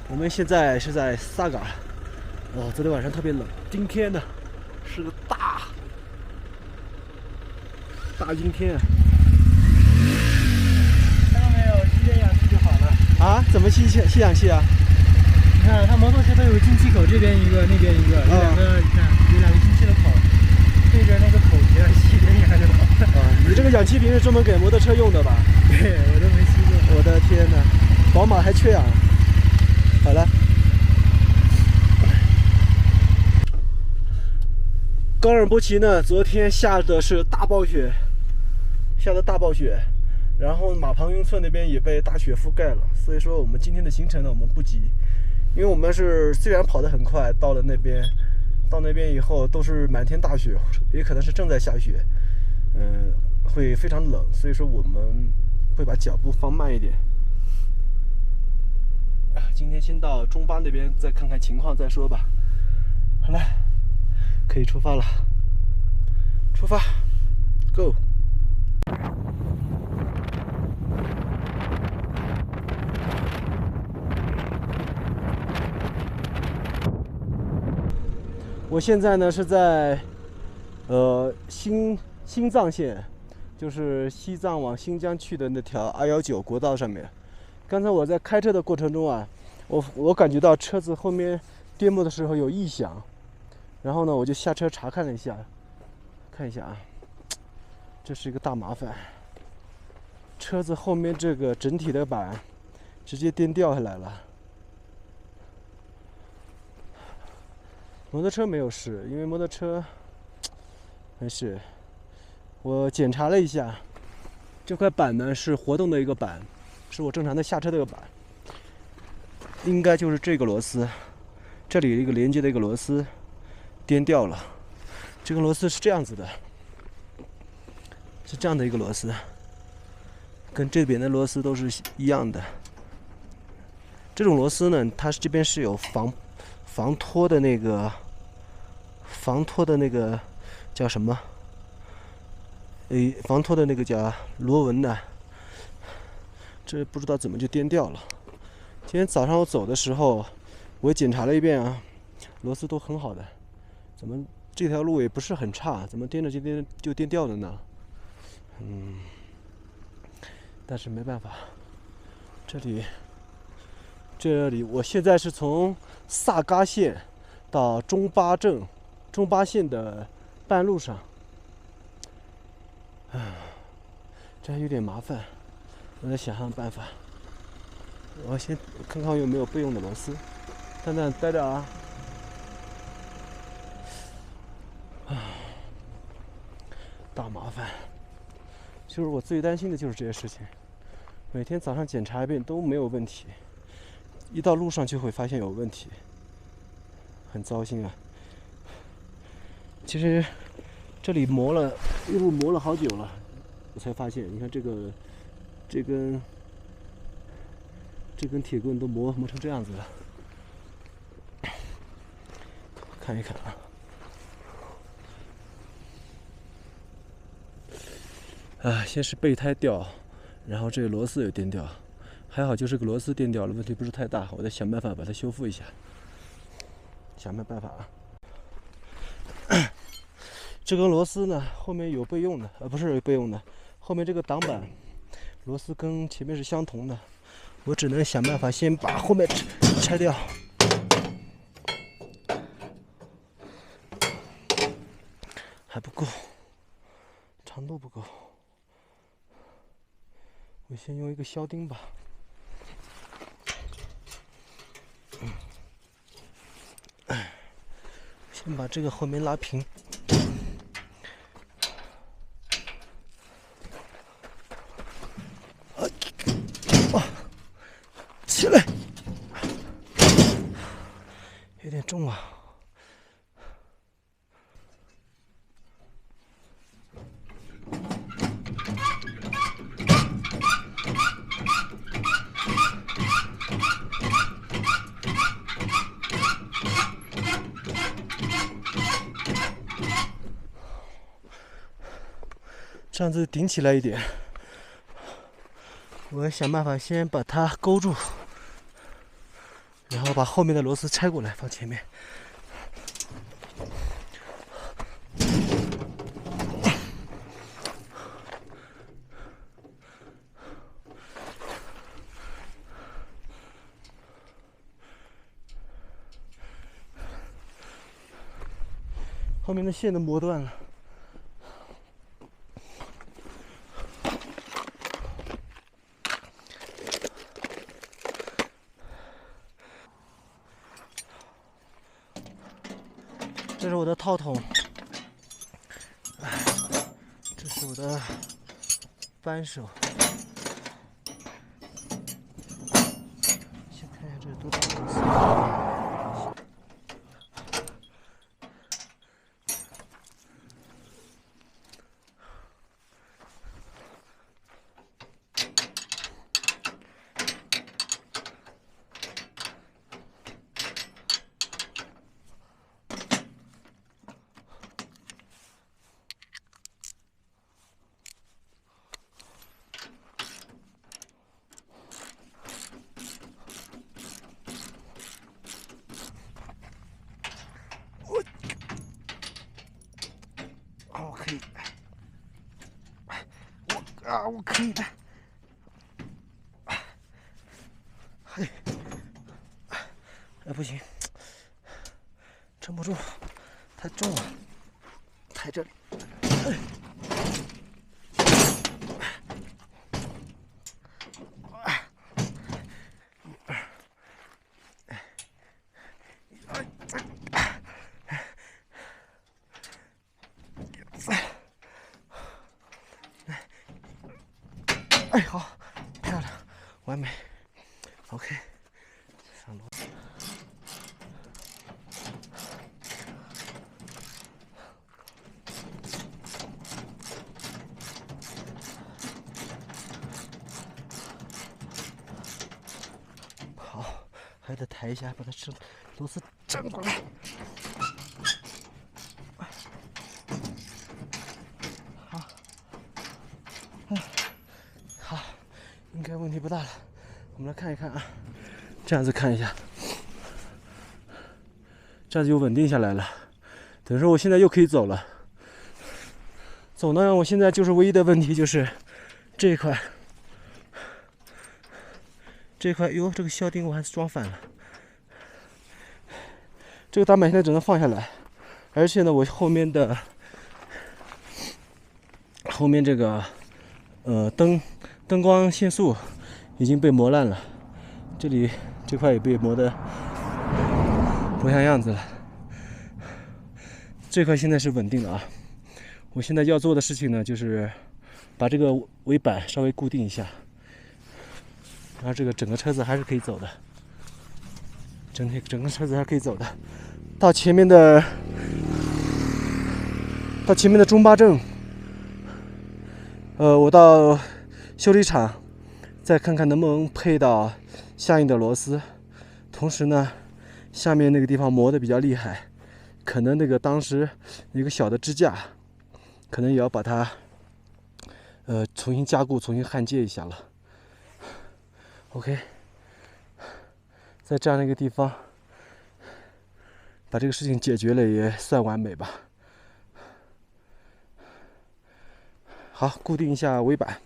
我们现在是在萨嘎，昨天晚上特别冷，今天呢是个大阴天啊！看到没有，吸点氧气就好了。啊？怎么吸氧气啊？你看，它摩托车都有进气口，这边一个，那边一个，有两个，你看，有两个进气的口，对着那个口型吸点氧就好。你这个氧气瓶是专门给摩托车用的吧？对，我都没吸过。我的天哪，宝马还缺氧。好了，冈尔波齐呢，昨天下的是大暴雪，然后马旁雍村那边也被大雪覆盖了，所以说我们今天的行程呢，我们不急，因为我们是虽然跑得很快，到那边以后都是满天大雪，也可能是正在下雪，会非常冷，所以说我们会把脚步放慢一点。今天先到中巴那边再看看情况再说吧。好了，可以出发了，出发 ，Go。我现在呢是在新藏线，就是西藏往新疆去的那条219国道上面。刚才我在开车的过程中啊，我感觉到车子后面颠簸的时候有异响，然后呢我就下车查看了一下，看一下啊，这是一个大麻烦，车子后面这个整体的板直接颠掉下来了。摩托车没有事，因为摩托车没事。我检查了一下，这块板呢是活动的一个板，是我正常的下车的一个板，应该就是这个螺丝，这里一个连接的一个螺丝颠掉了。这个螺丝是这样子的，是这样的一个螺丝，跟这边的螺丝都是一样的。这种螺丝呢，它这边是有防脱的那个叫什么？防脱的那个叫螺纹的，这不知道怎么就颠掉了。今天早上我走的时候，我检查了一遍啊，螺丝都很好的，怎么这条路也不是很差，怎么颠着就颠掉了呢？但是没办法，这里我现在是从萨嘎县到中巴县的半路上，这还有点麻烦，我在想办法。我先看看有没有备用的螺丝，待着啊。大麻烦，就是我最担心的就是这些事情，每天早上检查一遍都没有问题，一到路上就会发现有问题，很糟心啊。其实这里一路磨了好久了，我才发现，你看这根铁棍都磨成这样子了。看一看啊，先是备胎掉，然后这个螺丝也颠掉，还好就是个螺丝颠掉了，问题不是太大，我再想办法把它修复一下，想办法啊。这根螺丝呢，后面有备用的，不是备用的，后面这个挡板螺丝跟前面是相同的，我只能想办法先把后面拆掉。还不够，长度不够，我先用一个削钉吧。先把这个后面拉平。起来，有点重啊。这样子顶起来一点，我想办法先把它勾住。然后把后面的螺丝拆过来放前面。后面的线都磨断了。这是我的套筒，这是我的扳手。先看一下这是多大螺丝。我可以，我可以的。不行，撑不住，太重了，抬这里。哎，好，漂亮，完美。OK， 上螺。好，还得抬一下，把它螺丝正过来。好，应该问题不大了。我们来看一看啊，这样子看一下，这样子就稳定下来了。等于说我现在又可以走了。走呢，我现在就是唯一的问题就是这一块，哟，这个销钉我还是装反了。这个挡板现在只能放下来，而且呢，我后面这个灯光线束已经被磨烂了，这里这块也被磨得不像样子了。这块现在是稳定了啊！我现在要做的事情呢，就是把这个尾板稍微固定一下，然后这个整个车子还是可以走的，整个车子还是可以走的。到前面的中巴正，我到修理厂再看看能不能配到相应的螺丝。同时呢，下面那个地方磨得比较厉害，可能那个当时有一个小的支架，可能也要把它重新加固、重新焊接一下了。OK， 在这样的一个地方把这个事情解决了，也算完美吧。好，固定一下尾板。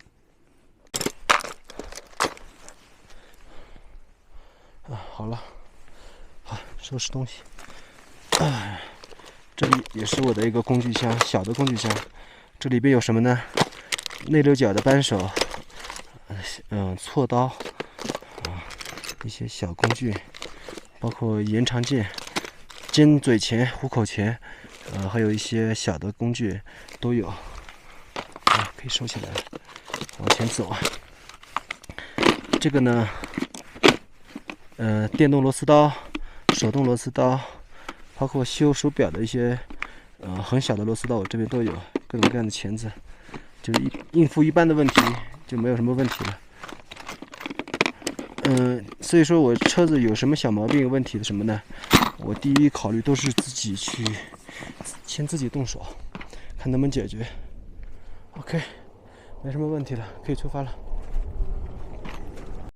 好了，好，收拾东西。这里也是我的一个工具箱，小的工具箱。这里边有什么呢？内六角的扳手，锉刀，一些小工具，包括延长剑、尖嘴钳、虎口钳，还有一些小的工具都有。可以收起来了，往前走啊。这个呢，电动螺丝刀、手动螺丝刀，包括修手表的一些很小的螺丝刀，我这边都有，各种各样的钳子，就是应付一般的问题就没有什么问题了。所以说我车子有什么小毛病问题的什么呢？我第一考虑都是先自己动手，看能不能解决。OK， 没什么问题了，可以出发了。